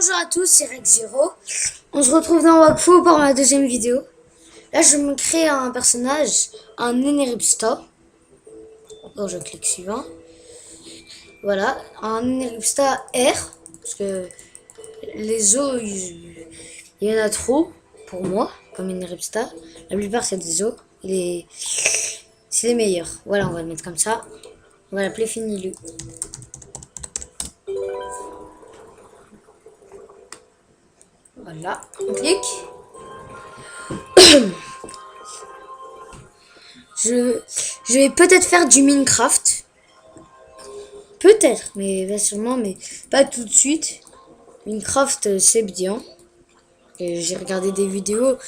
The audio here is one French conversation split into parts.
Bonjour à tous, c'est Rex Zero. On se retrouve dans Wakfu pour ma deuxième vidéo. Là, je me crée un personnage, un Eneripsta. Donc, je clique suivant. Voilà, un Eneripsta R. Parce que les os, il y en a trop pour moi, comme Eneripsta. La plupart, c'est des os. C'est les meilleurs. Voilà, on va le mettre comme ça. On va l'appeler Finilu. Voilà, on clique. Je vais peut-être faire du Minecraft. Peut-être, mais sûrement, mais pas tout de suite. Minecraft, c'est bien. J'ai regardé des vidéos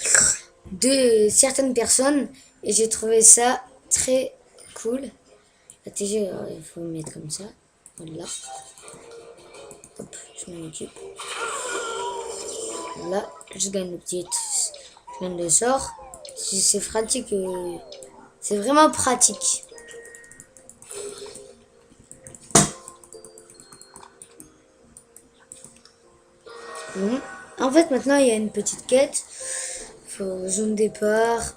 de certaines personnes et j'ai trouvé ça très cool. La TG, il faut le mettre comme ça. Voilà. Hop, je m'en occupe. Voilà, je gagne je gagne le sort. C'est pratique. C'est vraiment pratique. Bon. En fait, maintenant, il y a une petite quête. Il faut zone départ.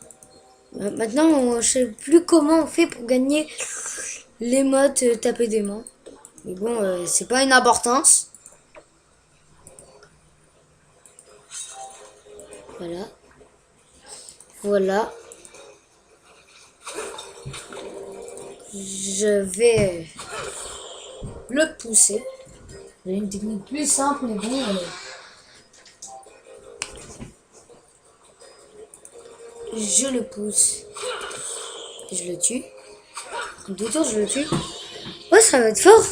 Maintenant, je sais plus comment on fait pour gagner les modes taper des mains. Mais bon, c'est pas une importance. Voilà. Voilà. Je vais le pousser. J'ai une technique plus simple, mais bon. Je le pousse. Je le tue. En 2 tours, je le tue. Ouais, ça va être fort.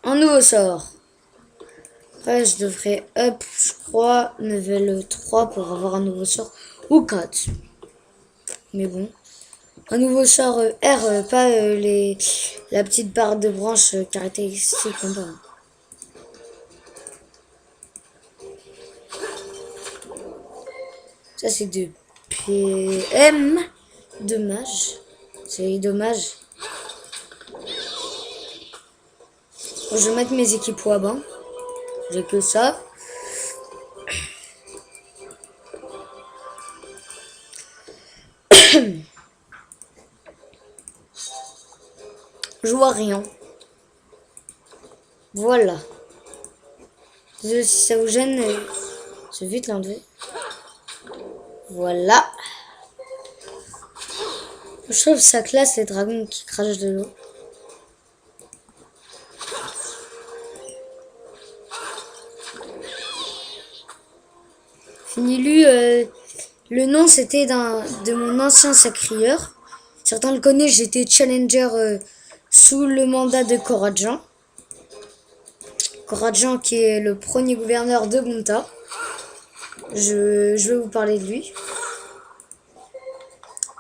Un nouveau sort. Après, je devrais up, je crois, level 3 pour avoir un nouveau sort. Ou 4. Mais bon. Un nouveau sort R, pas la petite barre de branche caractéristique comme ça. Ça, c'est de PM. Dommage. C'est dommage. Bon, je vais mettre mes équipes à bas. J'ai que ça. Je vois rien. Voilà. Si ça vous gêne, je vais vite l'enlever. Voilà. Je trouve ça classe les dragons qui crachent de l'eau. Finilu, le nom c'était de mon ancien sacrieur. Certains le connaissent, j'étais challenger sous le mandat de Koradjan. Koradjan qui est le premier gouverneur de Gonta. Je vais vous parler de lui.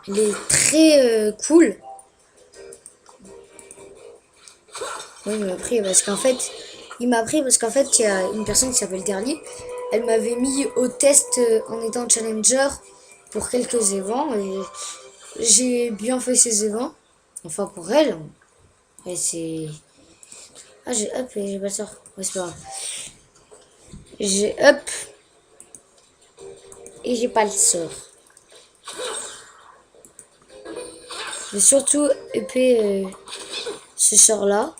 Il est très cool. Oui, il m'a pris parce qu'en fait, il y a une personne qui s'appelle Derly. Elle m'avait mis au test en étant challenger pour quelques évents et j'ai bien fait ces évents. Enfin pour elle. Et c'est... Ah, j'ai up et j'ai pas le sort. Ouais, c'est pas grave. J'ai up et j'ai pas le sort. J'ai surtout upé ce sort là.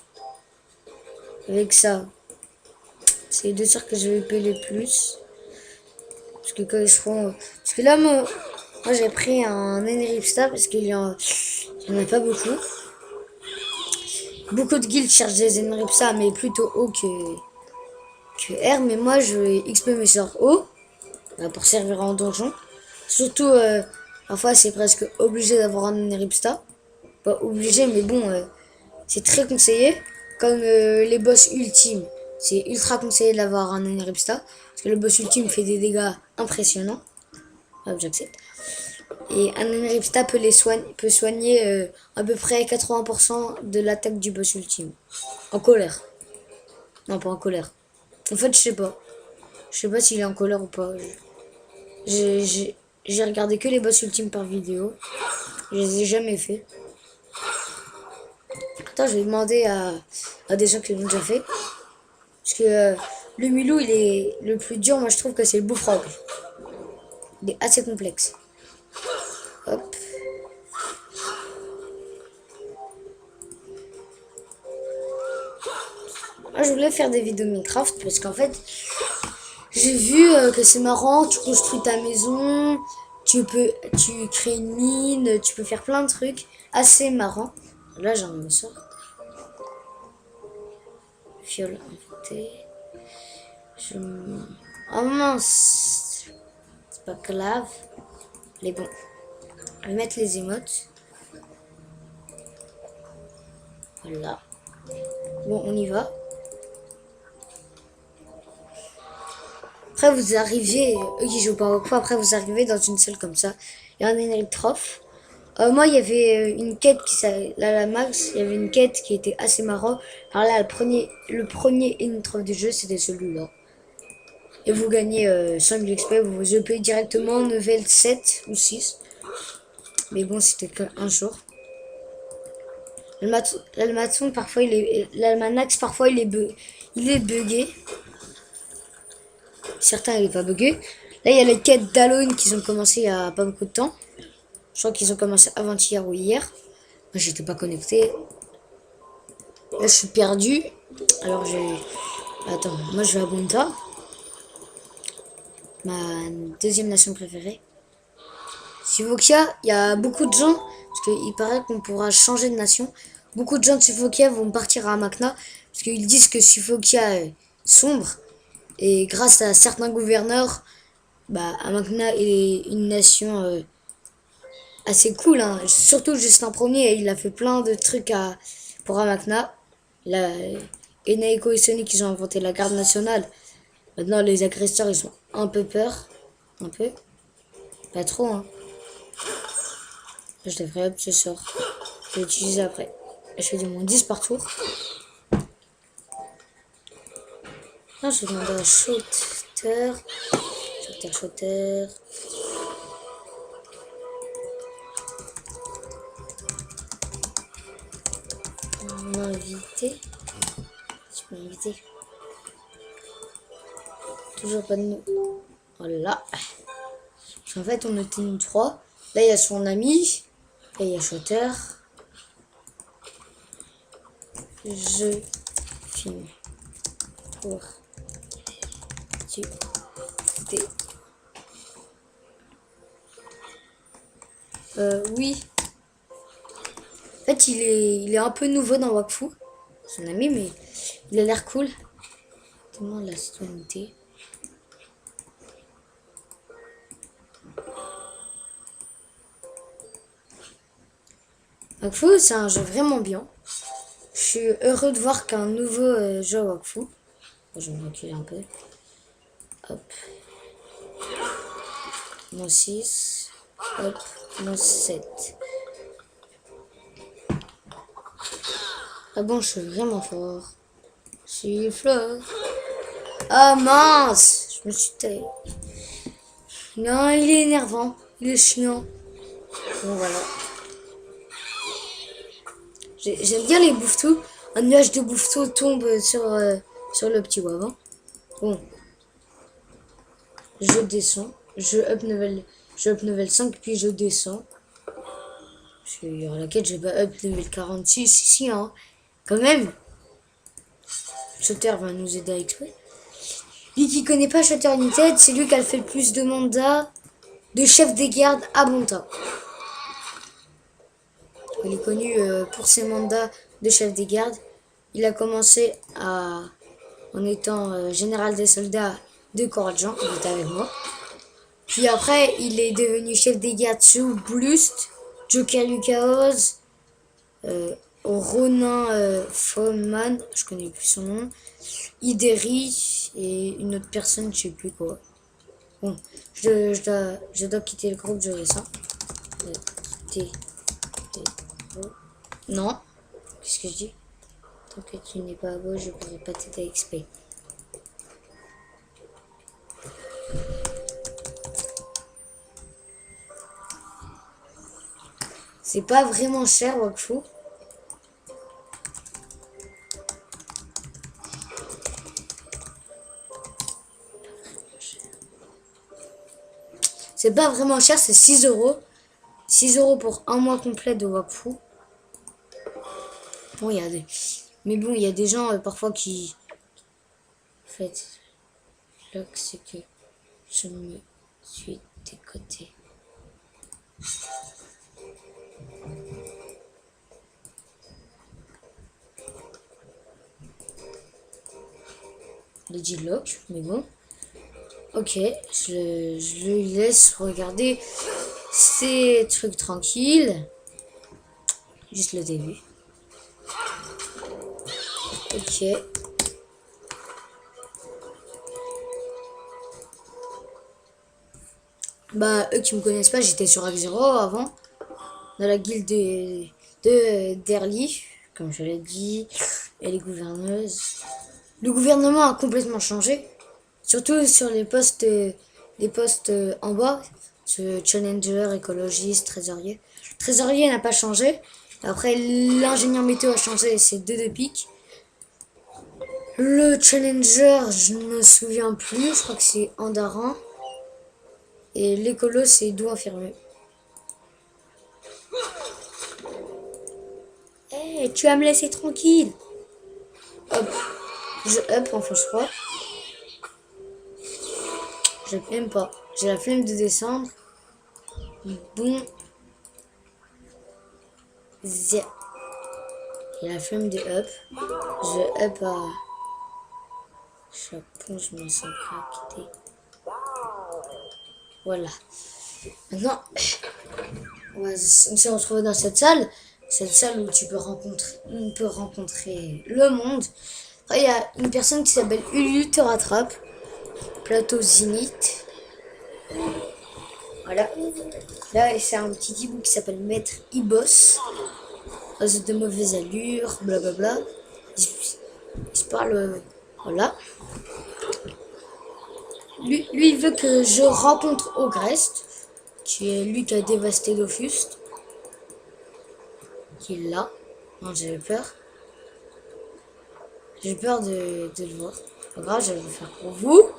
Avec ça. C'est les 2 sorts que je vais upé le plus. Parce que quand ils seront... Parce que là, moi j'ai pris un Eneripsta parce qu'il y en a pas beaucoup. Beaucoup de guilds cherchent des Eneripsta, mais plutôt haut que R. Mais moi, je vais XP mes sorts haut pour servir en donjon. Surtout, parfois, c'est presque obligé d'avoir un Eneripsta. Pas obligé, mais bon, c'est très conseillé. Comme les boss ultimes. C'est ultra conseillé d'avoir un Eneripsta. Parce que le boss ultime fait des dégâts impressionnants. Hop, j'accepte. Et un Eneripsta peut soigner à peu près 80% de l'attaque du boss ultime. En colère. Non, pas en colère. En fait, je sais pas. Je sais pas s'il est en colère ou pas. J'ai regardé que les boss ultimes par vidéo. Je les ai jamais fait. Attends, je vais demander à des gens qui l'ont déjà fait. Parce que le mulot, il est le plus dur. Moi, je trouve que c'est le bullfrog. Il est assez complexe. Hop. Moi, je voulais faire des vidéos Minecraft parce qu'en fait, j'ai vu que c'est marrant. Tu construis ta maison, tu crées une mine, tu peux faire plein de trucs assez marrants. Là, j'en me sors. Fiole infectée. Oh mince. C'est pas grave. Mais bon. Je vais mettre les émotes. Voilà. Bon, on y va. Après, vous arriviez, eux qui jouent pas au poids, après vous arrivez dans une salle comme ça. Il y a un électrophe. Moi, il y avait une quête qui s'appelait la Max. Il y avait une quête qui était assez marrant. Alors là, le premier électrophe du jeu, c'était celui-là. Et vous gagnez 5 XP, vous upez directement level 7 ou 6. Mais bon, c'était qu'un jour. L'almaton, parfois, l'almanax, parfois, il est bugué. Certains, il est pas bugué. Là, il y a les quêtes d'Halloween qui ont commencé il y a pas beaucoup de temps. Je crois qu'ils ont commencé avant-hier ou hier. Moi, j'étais pas connecté. Là, je suis perdu. Alors, Attends, moi, je vais à Bunta. Ma deuxième nation préférée. Sivokia, il y a beaucoup de gens, parce qu'il paraît qu'on pourra changer de nation. Beaucoup de gens de Sifokia vont partir à Amakna, parce qu'ils disent que Sifokia est sombre. Et grâce à certains gouverneurs, bah, Amakna est une nation assez cool. Hein. Surtout Justin Ier, il a fait plein de trucs pour Amakna. Enaiko et Sonic, ils ont inventé la garde nationale. Maintenant, les agresseurs, ils ont un peu peur. Un peu. Pas trop, hein. Je devrais up ce sort. Je vais l'utiliser après. Je fais du moins 10 par tour. Non, je vais demander à Shooter. Shooter. M'inviter. Tu peux m'inviter. Toujours pas de nous. Voilà. En fait, on était une 3. Là, il y a son ami. Là, il y a Shooter. Je filme pour tu t'es oui. En fait, il est un peu nouveau dans Wakfu. Son ami, mais il a l'air cool. Demande la citoyenneté. Wakfu, c'est un jeu vraiment bien. Je suis heureux de voir qu'un nouveau jeu à Wakfu. Je vais me reculer un peu. Hop. Mon 6. Hop. Mon 7. Ah bon, je suis vraiment fort. Je suis fort. Ah mince! Je me suis taillé. Non, il est énervant. Il est chiant. Bon, voilà. J'aime bien les bouffetous. Un nuage de bouffetous tombe sur le petit wab. Hein. Bon. Je descends. Je up level 5, puis je descends. Parce qu'il y aura la quête, je vais up level 46 ici, hein. Quand même. Shutter va nous aider à XP. Lui qui connaît pas Shutter United, c'est lui qui a fait le plus de mandats de chef des gardes à Bonta. Il est connu pour ses mandats de chef des gardes. Il a commencé en étant général des soldats de Korajan, il était avec moi. Puis après, il est devenu chef des gardes sous Blust, Joker Lucaos, Ronin Foman, je connais plus son nom, Ideri et une autre personne, je sais plus quoi. Bon, je dois quitter le groupe, je descends. Non, qu'est-ce que je dis? Tant que tu n'es pas beau, je pourrais pas t'aider à XP. C'est pas vraiment cher, Wakfu. C'est pas vraiment cher, c'est 6 euros. 6 euros pour un mois complet de Wakfu. Bon, il y a des... Mais bon, il y a des gens parfois qui... En fait, là, c'est que je me suis décoté. Les G-Lock, mais bon. Ok, je lui laisse regarder ces trucs tranquilles. Juste le début. Ok. Bah, eux qui me connaissent pas, j'étais sur Act 0 avant. Dans la guilde d'Erly, comme je l'ai dit. Et les gouverneuses. Le gouvernement a complètement changé. Surtout sur les postes en bas. Ce challenger, écologiste, trésorier. Le trésorier n'a pas changé. Après, l'ingénieur météo a changé, c'est 2 de pique. Le challenger, je ne me souviens plus, je crois que c'est Andarin. Et l'écolo, c'est Doux infirmier. Eh, tu vas me laisser tranquille. Hop. Je up, enfin je crois. Je n'aime pas. J'ai la flemme de descendre. Bon. Zia. J'ai la flemme de up. Je up à... Chapon, je me sens craqué. Voilà. Maintenant, on s'est retrouvé dans cette salle. Cette salle où on peut rencontrer le monde. Après, il y a une personne qui s'appelle Ulu te rattrape. Plateau Zénith. Voilà. Là, c'est un petit hibou qui s'appelle Maître Ibos. Oiseau de mauvaise allure, blablabla. Il se parle. Voilà. Lui, il veut que je rencontre Ogrest, qui est lui qui a dévasté Dofus. Qui est là. Non, j'avais peur. J'ai peur de le voir. Pas grave, je vais le faire pour vous.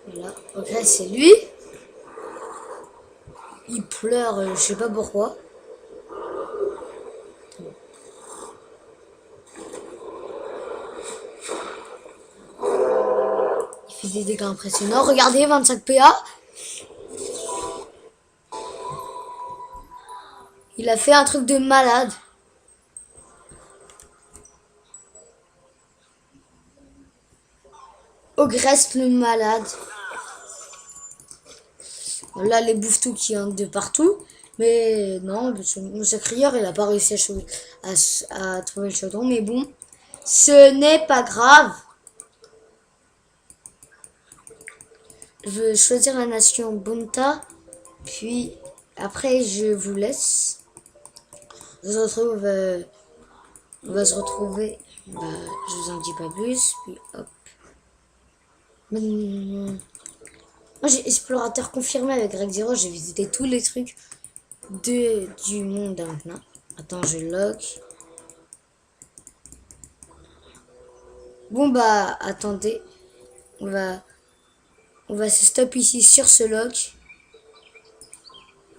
Voilà. Ogrest, c'est lui. Il pleure, je sais pas pourquoi. Il fait des dégâts impressionnants. Regardez, 25 PA. Il a fait un truc de malade. Ogrest le malade. Là, les bouffetous qui entrent de partout. Mais non, mon sacrieur, il a pas réussi à trouver le chaudron. Mais bon, ce n'est pas grave. Je veux choisir la nation Bunta. Puis, après, je vous laisse. On se retrouve... on va se retrouver... Bah, je vous en dis pas plus. Puis, hop. Moi, j'ai explorateur confirmé avec Greg Zero. J'ai visité tous les trucs du monde maintenant. Attends, je lock. Bon, bah, attendez. On va se stop ici sur ce lock.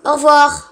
Au revoir.